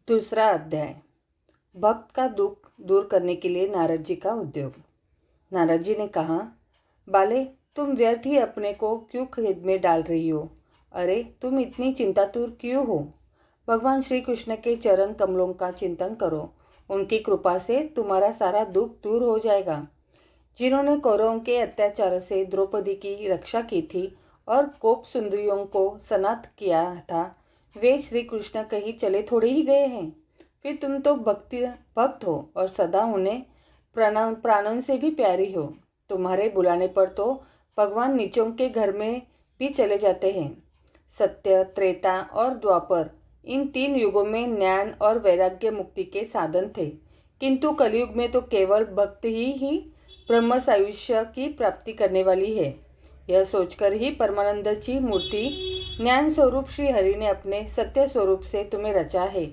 दूसरा अध्याय। भक्त का दुख दूर करने के लिए नारद जी का उद्योग। नारद जी ने कहा, बाले, तुम व्यर्थ ही अपने को क्यों खेद में डाल रही हो? अरे, तुम इतनी चिंतातुर क्यों हो? भगवान श्री कृष्ण के चरण कमलों का चिंतन करो। उनकी कृपा से तुम्हारा सारा दुख दूर हो जाएगा। जिन्होंने कौरवों के अत्याचार से द्रौपदी की रक्षा की थी और कोप सुंदरियों को सनाथ किया था, वे श्री कृष्ण कहीं चले थोड़े ही गए हैं। फिर तुम तो भक्त हो और सदा उन्हें प्राणों से भी प्यारी हो। तुम्हारे बुलाने पर तो भगवान नीचों के घर में भी चले जाते हैं। सत्य, त्रेता और द्वापर, इन 3 युगों में ज्ञान और वैराग्य मुक्ति के साधन थे, किंतु कलयुग में तो केवल भक्ति ही ब्रह्म आयुष्य की प्राप्ति करने वाली है। यह सोचकर ही परमानंद की मूर्ति ज्ञान स्वरूप श्री हरि ने अपने सत्य स्वरूप से तुम्हें रचा है।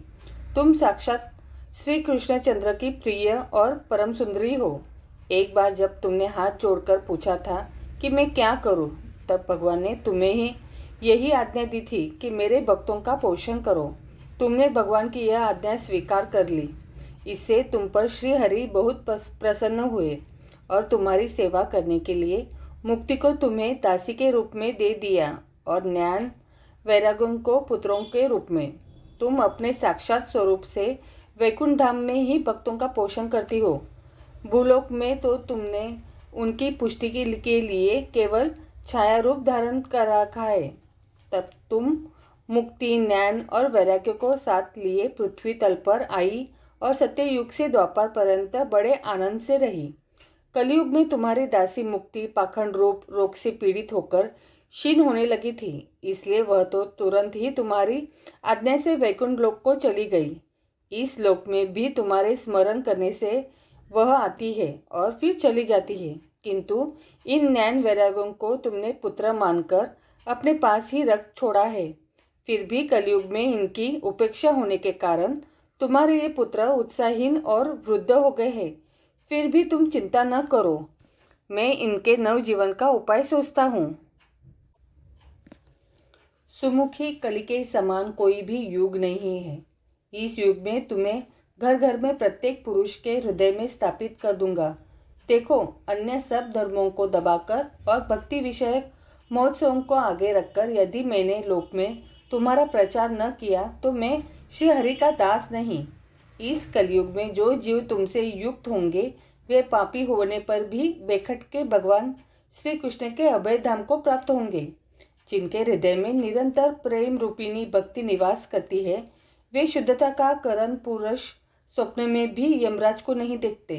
तुम साक्षात श्री कृष्णचंद्र की प्रिय और परम सुंदरी हो। एक बार जब तुमने हाथ जोड़कर पूछा था कि मैं क्या करूं, तब भगवान ने तुम्हें ही यही आज्ञा दी थी कि मेरे भक्तों का पोषण करो। तुमने भगवान की यह आज्ञा स्वीकार कर ली। इससे तुम पर श्री हरि बहुत प्रसन्न हुए और तुम्हारी सेवा करने के लिए मुक्ति को तुम्हें दासी के रूप में दे दिया और ज्ञान वैराग्यों को पुत्रों के रूप में। तुम अपने साक्षात स्वरूप से वैकुंठ धाम में ही भक्तों का पोषण करती हो। भूलोक में तो तुमने उनकी पुष्टि के लिए केवल छाया रूप धारण कर रखा है। तब तुम मुक्ति, ज्ञान और वैराग्य को साथ लिए पृथ्वी तल पर आई और सत्य युग से द्वापर पर्यंत बड़े आनंद से रही। कलयुग में तुम्हारी दासी मुक्ति पाखंड रूप रोग से पीड़ित होकर क्षीण होने लगी थी, इसलिए वह तो तुरंत ही तुम्हारी आज्ञा से वैकुंठ लोक को चली गई। इस लोक में भी तुम्हारे स्मरण करने से वह आती है और फिर चली जाती है, किंतु इन ज्ञान वैराग्यों को तुमने पुत्र मानकर अपने पास ही रख छोड़ा है। फिर भी कलयुग में इनकी उपेक्षा होने के कारण तुम्हारे ये पुत्र उत्साहहीन और वृद्ध हो गए हैं। फिर भी तुम चिंता न करो, मैं इनके नवजीवन का उपाय सोचता हूँ। सुमुखी कली के समान कोई भी युग नहीं है। इस युग में तुम्हें घर घर में प्रत्येक पुरुष के हृदय में स्थापित कर दूंगा। देखो, अन्य सब धर्मों को दबाकर और भक्ति विषयक महोत्सवों को आगे रखकर यदि मैंने लोक में तुम्हारा प्रचार न किया तो मैं श्री हरि का दास नहीं। इस कलयुग में जो जीव तुमसे युक्त होंगे वे पापी होने पर भी बेखट के भगवान श्री कृष्ण के अभय धाम को प्राप्त होंगे। जिनके हृदय में निरंतर प्रेम रूपिणी भक्ति निवास करती है, वे शुद्धता का करण पुरुष स्वप्न में भी यमराज को नहीं देखते।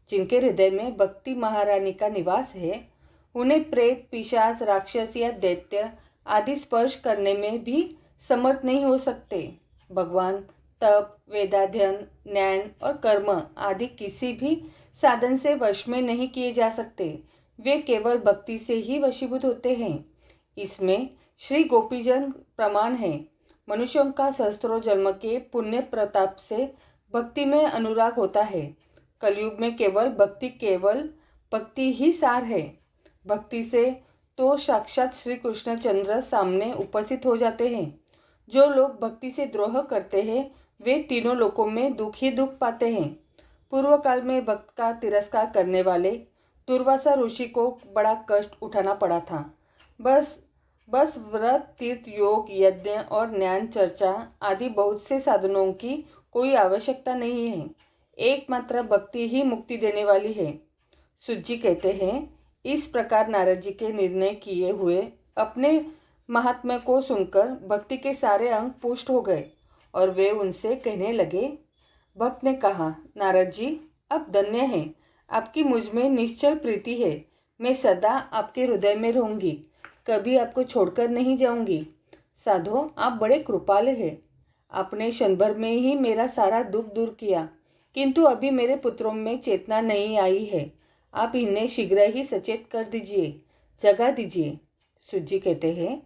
जिनके हृदय में भक्ति महारानी का निवास है, उन्हें प्रेत, पिशाच, राक्षस या दैत्य आदि स्पर्श करने में भी समर्थ नहीं हो सकते। भगवान तप, वेदाध्ययन, ज्ञान और कर्म आदि किसी भी साधन से वश में नहीं किए जा सकते। वे केवल भक्ति से ही वशीभूत होते हैं। इसमें श्री गोपीजन प्रमाण है। मनुष्यों का सहस्त्रों जन्म के पुण्य प्रताप से भक्ति में अनुराग होता है। कलयुग में केवल भक्ति ही सार है। भक्ति से तो साक्षात श्री कृष्णचंद्र सामने उपस्थित हो जाते हैं। जो लोग भक्ति से द्रोह करते हैं वे तीनों लोकों में दुख ही दुख पाते हैं। पूर्व काल में भक्त का तिरस्कार करने वाले दुर्वासा ऋषि को बड़ा कष्ट उठाना पड़ा था। बस व्रत, तीर्थ, योग, यज्ञ और ज्ञान चर्चा आदि बहुत से साधनों की कोई आवश्यकता नहीं है। एकमात्र भक्ति ही मुक्ति देने वाली है। सूत जी कहते हैं, इस प्रकार नारद जी के निर्णय किए हुए अपने महात्म्य को सुनकर भक्ति के सारे अंग पुष्ट हो गए और वे उनसे कहने लगे। भक्त ने कहा, नारद जी, अब धन्य है, आपकी मुझ में निश्चल प्रीति है। मैं सदा आपके हृदय में रहूंगी, कभी आपको छोड़कर नहीं जाऊंगी। साधो, आप बड़े कृपालु हैं। आपने क्षण भर में ही मेरा सारा दुख दूर किया, किंतु अभी मेरे पुत्रों में चेतना नहीं आई है। आप इन्हें शीघ्र ही सचेत कर दीजिए, जगा दीजिए। सूत जी कहते हैं,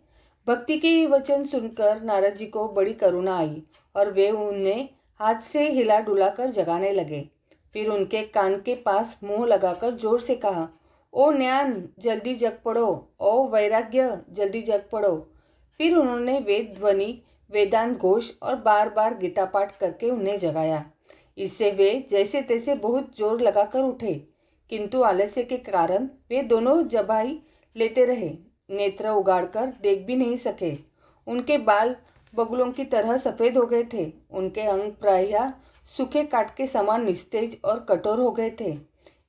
भक्ति के ये वचन सुनकर नारद जी को बड़ी करुणा आई और वे उन्हें हाथ से हिला डुला कर जगाने लगे। फिर उनके कान के पास मुंह लगाकर जोर से कहा, ओ ज्ञान, जल्दी जग पड़ो। ओ वैराग्य, जल्दी जग पड़ो। फिर उन्होंने वेद ध्वनि वेदांत घोष और बार बार गीता पाठ करके उन्हें जगाया। इससे वे जैसे तैसे बहुत जोर लगाकर उठे, किंतु आलस्य के कारण वे दोनों जबाई लेते रहे, नेत्र उगाड़कर देख भी नहीं सके। उनके बाल बगुलों की तरह सफ़ेद हो गए थे। उनके अंग प्रायः सूखे काठ के समान निस्तेज और कठोर हो गए थे।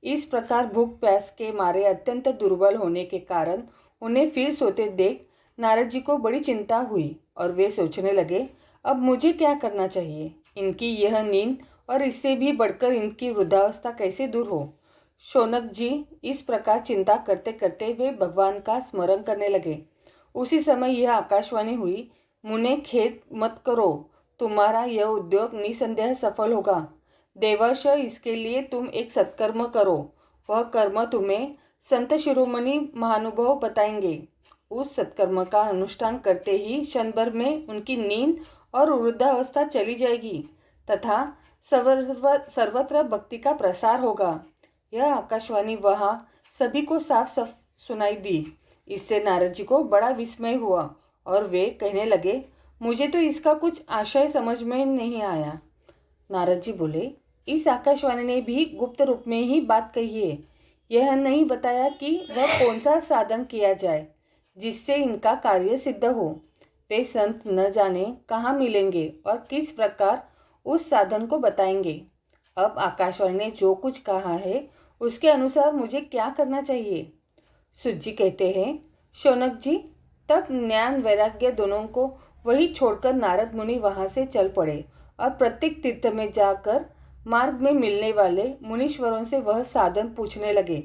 इस प्रकार भूख प्यास के मारे अत्यंत दुर्बल होने के कारण उन्हें फिर सोते देख नारद जी को बड़ी चिंता हुई और वे सोचने लगे, अब मुझे क्या करना चाहिए। इनकी यह नींद और इससे भी बढ़कर इनकी वृद्धावस्था कैसे दूर हो। शौनक जी इस प्रकार चिंता करते करते वे भगवान का स्मरण करने लगे। उसी समय यह आकाशवाणी हुई, मुने खेद मत करो, तुम्हारा यह उद्योग निसंदेह सफल होगा। देवर्ष, इसके लिए तुम एक सत्कर्म करो। वह कर्म तुम्हें संत शिरोमणि महानुभाव बताएंगे। उस सत्कर्म का अनुष्ठान करते ही क्षण भर में उनकी नींद और वृद्धावस्था चली जाएगी तथा सर्वत्र भक्ति का प्रसार होगा। यह आकाशवाणी वहाँ सभी को साफ साफ सुनाई दी। इससे नारद जी को बड़ा विस्मय हुआ और वे कहने लगे, मुझे तो इसका कुछ आशय समझ में नहीं आया। नारद जी बोले, इस आकाशवाणी ने भी गुप्त रूप में ही बात कही है। यह नहीं बताया कि वह कौन सा साधन किया जाए जिससे इनका कार्य सिद्ध हो। वे संत न जाने कहाँ मिलेंगे और किस प्रकार उस साधन को बताएंगे। अब आकाशवाणी ने जो कुछ कहा है उसके अनुसार मुझे क्या करना चाहिए। सुत जी कहते हैं, शौनक जी तब ज्ञान वैराग्य दोनों को वही छोड़कर नारद मुनि वहाँ से चल पड़े और प्रत्येक तीर्थ में जाकर मार्ग में मिलने वाले मुनीश्वरों से वह साधन पूछने लगे।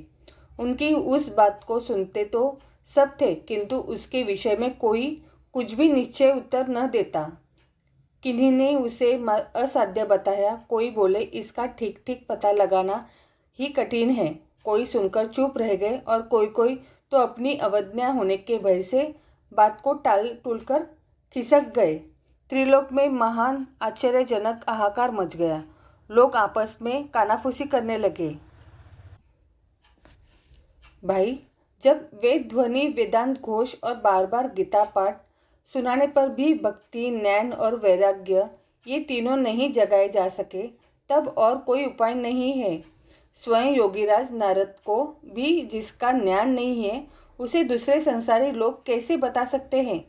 उनकी उस बात को सुनते तो सब थे, किंतु उसके विषय में कोई कुछ भी निश्चय उत्तर न देता। किन्हीं ने उसे असाध्य बताया, कोई बोले इसका ठीक ठीक पता लगाना ही कठिन है। कोई सुनकर चुप रह गए और कोई कोई तो अपनी अवज्ञा होने के भय से बात को टाल टूलकर खिसक गए। त्रिलोक में महान आश्चर्यजनक हाहाकार मच गया। लोग आपस में कानाफूसी करने लगे। भाई, जब वेद ध्वनि वेदांत घोष और बार बार गीता पाठ सुनाने पर भी भक्ति ज्ञान और वैराग्य ये तीनों नहीं जगाए जा सके, तब और कोई उपाय नहीं है। स्वयं योगीराज नारद को भी जिसका ज्ञान नहीं है उसे दूसरे संसारी लोग कैसे बता सकते हैं।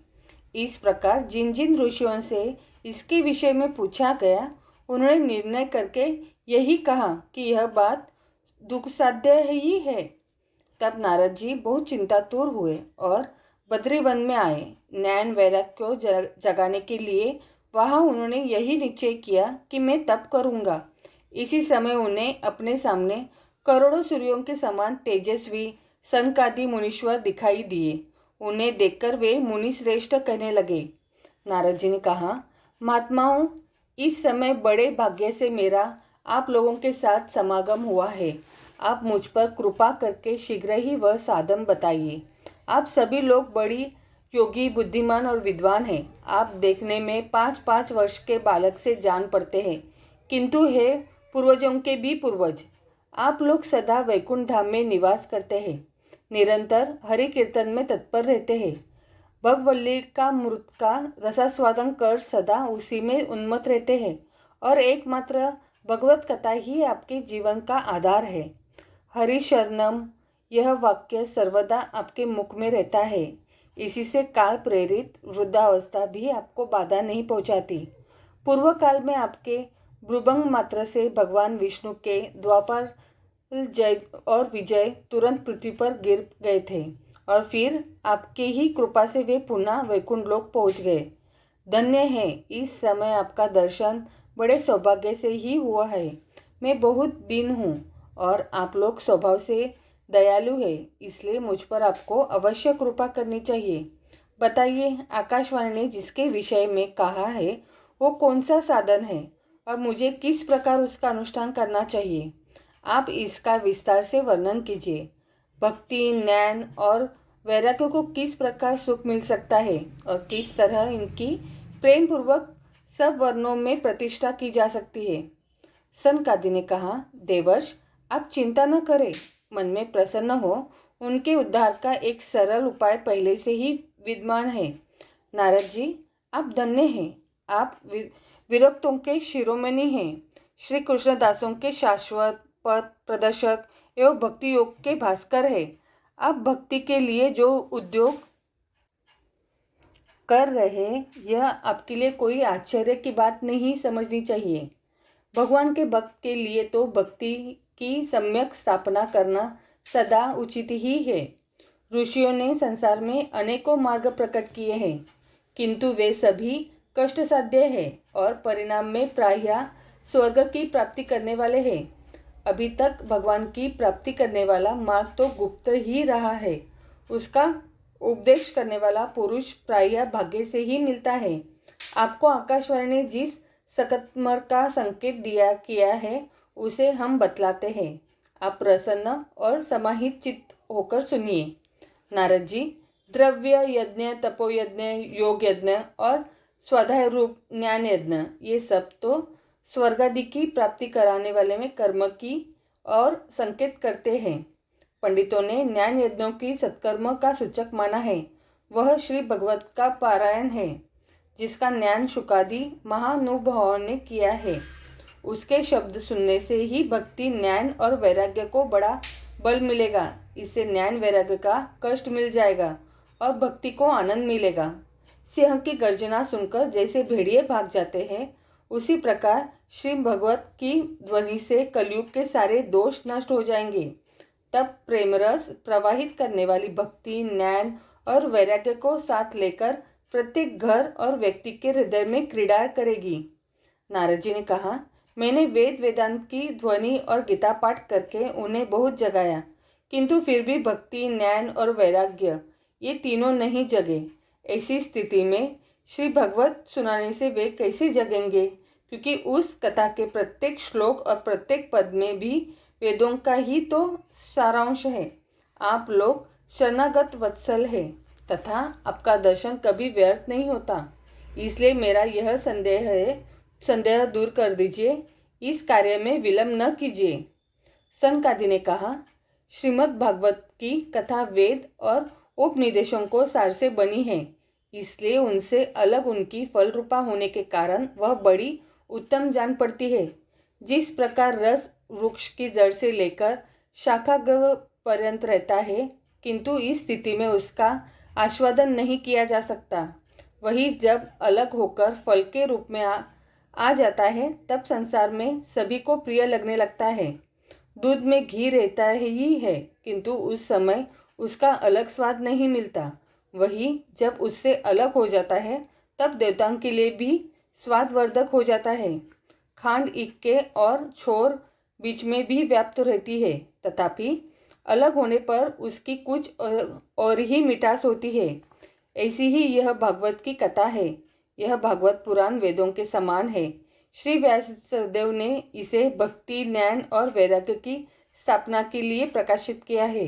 इस प्रकार जिन जिन ऋषियों से इसके विषय में पूछा गया उन्होंने निर्णय करके यही कहा कि यह बात दुखसाध्य ही है। तब नारद जी बहुत चिंतातुर हुए और बद्रीवन में आए। ज्ञान वैराग्य को जगाने के लिए वहाँ उन्होंने यही निश्चय किया कि मैं तप करूँगा। इसी समय उन्हें अपने सामने करोड़ों सूर्यों के समान तेजस्वी सनकादि मुनीश्वर दिखाई दिए। उन्हें देखकर वे मुनि श्रेष्ठ कहने लगे। नारद जी ने कहा, महात्माओं, इस समय बड़े भाग्य से मेरा आप लोगों के साथ समागम हुआ है। आप मुझ पर कृपा करके शीघ्र ही वह साधन बताइए। आप सभी लोग बड़ी योगी, बुद्धिमान और विद्वान हैं। आप देखने में 5-5 वर्ष के बालक से जान पड़ते हैं, किंतु है पूर्वजों के भी पूर्वज। आप लोग सदा वैकुंठ धाम में निवास करते हैं, निरंतर हरि कीर्तन में तत्पर रहते हैं, भगवल्ली का मृत का रसास्वादन कर सदा उसी में उन्मत्त रहते हैं और एकमात्र भगवत कथा ही आपके जीवन का आधार है। हरि शरणम, यह वाक्य सर्वदा आपके मुख में रहता है। इसी से काल प्रेरित वृद्धावस्था भी आपको बाधा नहीं पहुंचाती। पूर्व काल में आपके भ्रूभंग मात्र से भगवान विष्णु के द्वापर जय और विजय तुरंत पृथ्वी पर गिर गए थे और फिर आपके ही कृपा से वे पुनः वैकुंठ लोक पहुंच गए। धन्य है, इस समय आपका दर्शन बड़े सौभाग्य से ही हुआ है। मैं बहुत दीन हूँ और आप लोग स्वभाव से दयालु है, इसलिए मुझ पर आपको अवश्य कृपा करनी चाहिए। बताइए, आकाशवाणी ने जिसके विषय में कहा है वो कौन सा साधन है और मुझे किस प्रकार उसका अनुष्ठान करना चाहिए। आप इसका विस्तार से वर्णन कीजिए। भक्ति, ज्ञान और वैराग्य को किस प्रकार सुख मिल सकता है और किस तरह इनकी प्रेम पूर्वक सब वर्णों में प्रतिष्ठा की जा सकती है। सनकादि ने कहा, देवर्ष, आप चिंता न करें, मन में प्रसन्न हो। उनके उद्धार का एक सरल उपाय पहले से ही विद्यमान है। नारद जी, आप धन्य हैं। आप विरक्तों के शिरोमणि हैं, श्री कृष्णदासों के शाश्वत पथ प्रदर्शक एवं भक्ति योग के भास्कर है। आप भक्ति के लिए जो उद्योग कर रहे, यह आपके लिए कोई आश्चर्य की बात नहीं समझनी चाहिए। भगवान के भक्त के लिए तो भक्ति की सम्यक स्थापना करना सदा उचित ही है। ऋषियों ने संसार में अनेकों मार्ग प्रकट किए हैं, किंतु वे सभी कष्ट साध्य है और परिणाम में प्रायः स्वर्ग की प्राप्ति करने वाले हैं। अभी तक भगवान की प्राप्ति करने वाला मार्ग तो गुप्त ही रहा है। उसका उपदेश करने वाला पुरुष प्रायः भाग्य से ही मिलता है। आपको आकाशवाणी ने जिस सकतमर का संकेत किया है उसे हम बतलाते हैं। आप प्रसन्न और समाहित चित्त होकर सुनिए। नारद जी, द्रव्य यज्ञ, तपोयज्ञ, योग यज्ञ और स्वाध्याय रूप ज्ञान यज्ञ, ये सब तो स्वर्गादि की प्राप्ति कराने वाले में कर्म की और संकेत करते हैं। पंडितों ने ज्ञान यज्ञों की सत्कर्म का सूचक माना है। वह श्री भगवत का पारायण है, जिसका ज्ञान शुकादि महानुभावों ने किया है। उसके शब्द सुनने से ही भक्ति, ज्ञान और वैराग्य को बड़ा बल मिलेगा। इससे ज्ञान वैराग्य का कष्ट मिल जाएगा और भक्ति को आनंद मिलेगा। सिंह की गर्जना सुनकर जैसे भेड़िए भाग जाते हैं, उसी प्रकार श्री भगवत की ध्वनि से कलयुग के सारे दोष नष्ट हो जाएंगे। तब प्रेम रस प्रवाहित करने वाली भक्ति, ज्ञान और वैराग्य को साथ लेकर प्रत्येक घर और व्यक्ति के हृदय में क्रीड़ा करेगी। नारद जी ने कहा, मैंने वेद वेदांत की ध्वनि और गीता पाठ करके उन्हें बहुत जगाया, किंतु फिर भी भक्ति, ज्ञान और वैराग्य ये तीनों नहीं जगे। ऐसी स्थिति में श्री भगवत सुनाने से वे कैसे जगेंगे? क्योंकि उस कथा के प्रत्येक श्लोक और प्रत्येक पद में भी वेदों का ही तो सारांश है। आप लोग शरणागत वत्सल है तथा आपका दर्शन कभी व्यर्थ नहीं होता। इसलिए मेरा यह संदेह दूर कर दीजिए। इस कार्य में विलंब न कीजिए। सनकादि ने कहा, श्रीमद् भागवत की कथा वेद और उपनिदेशों को सार से बनी है, इसलिए उनसे अलग उनकी फल रूपा होने के कारण वह बड़ी उत्तम जान पड़ती है। जिस प्रकार रस वृक्ष की जड़ से लेकर शाखाग्र पर्यंत रहता है, किंतु इस स्थिति में उसका आस्वादन नहीं किया जा सकता, वही जब अलग होकर फल के रूप में आ जाता है, तब संसार में सभी को प्रिय लगने लगता है। दूध में घी रहता ही है, किंतु उस समय उसका अलग स्वाद नहीं मिलता। वही जब उससे अलग हो जाता है, तब देवताओं के लिए भी स्वादवर्धक हो जाता है। खांड इक्के और छोर बीच में भी व्याप्त रहती है, तथापि अलग होने पर उसकी कुछ और ही मिठास होती है। ऐसी ही यह भागवत की कथा है। यह भागवत पुराण वेदों के समान है। श्री व्यासदेव ने इसे भक्ति, ज्ञान और वैराग्य की स्थापना के लिए प्रकाशित किया है।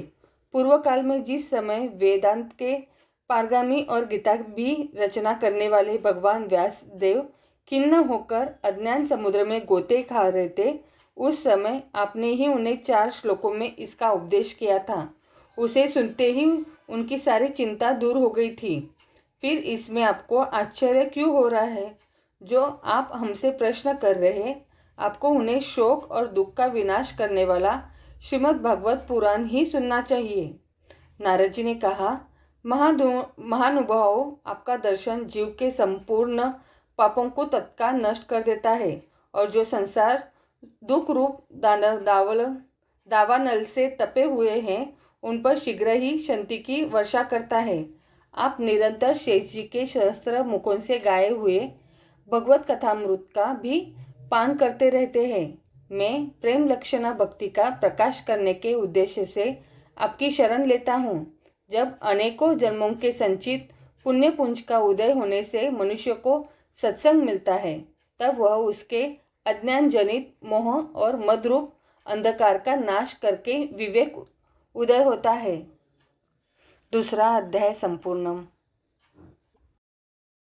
पूर्व काल में जिस समय वेदांत के पारगामी और गीता भी रचना करने वाले भगवान व्यासदेव खिन्न होकर अज्ञान समुद्र में गोते खा रहे थे, उस समय आपने ही उन्हें 4 श्लोकों में इसका उपदेश किया था। उसे सुनते ही उनकी सारी चिंता दूर हो गई थी। फिर इसमें आपको आश्चर्य क्यों हो रहा है? जो आप हमसे प्रश्न कर रहे, आपको उन्हें शोक और दुख का विनाश करने वाला श्रीमद् भागवत पुराण ही सुनना चाहिए। नारद जी ने कहा, महानुभावों, आपका दर्शन जीव के संपूर्ण पापों को तत्काल नष्ट कर देता है और जो संसार दुख रूप दावानल से तपे हुए हैं, उन पर शीघ्र ही शांति की वर्षा करता है। आप निरंतर शेष जी के सहस्त्र मुखों से गाए हुए भगवत कथामृत का भी पान करते रहते हैं। मैं प्रेम लक्षणा भक्ति का प्रकाश करने के उद्देश्य से आपकी शरण लेता हूँ। जब अनेकों जन्मों के संचित पुण्य पुंज का उदय होने से मनुष्य को सत्संग मिलता है, तब वह उसके अज्ञान जनित मोह और मदरूप अंधकार का नाश करके विवेक उदय होता है। दूसरा अध्याय संपूर्णम।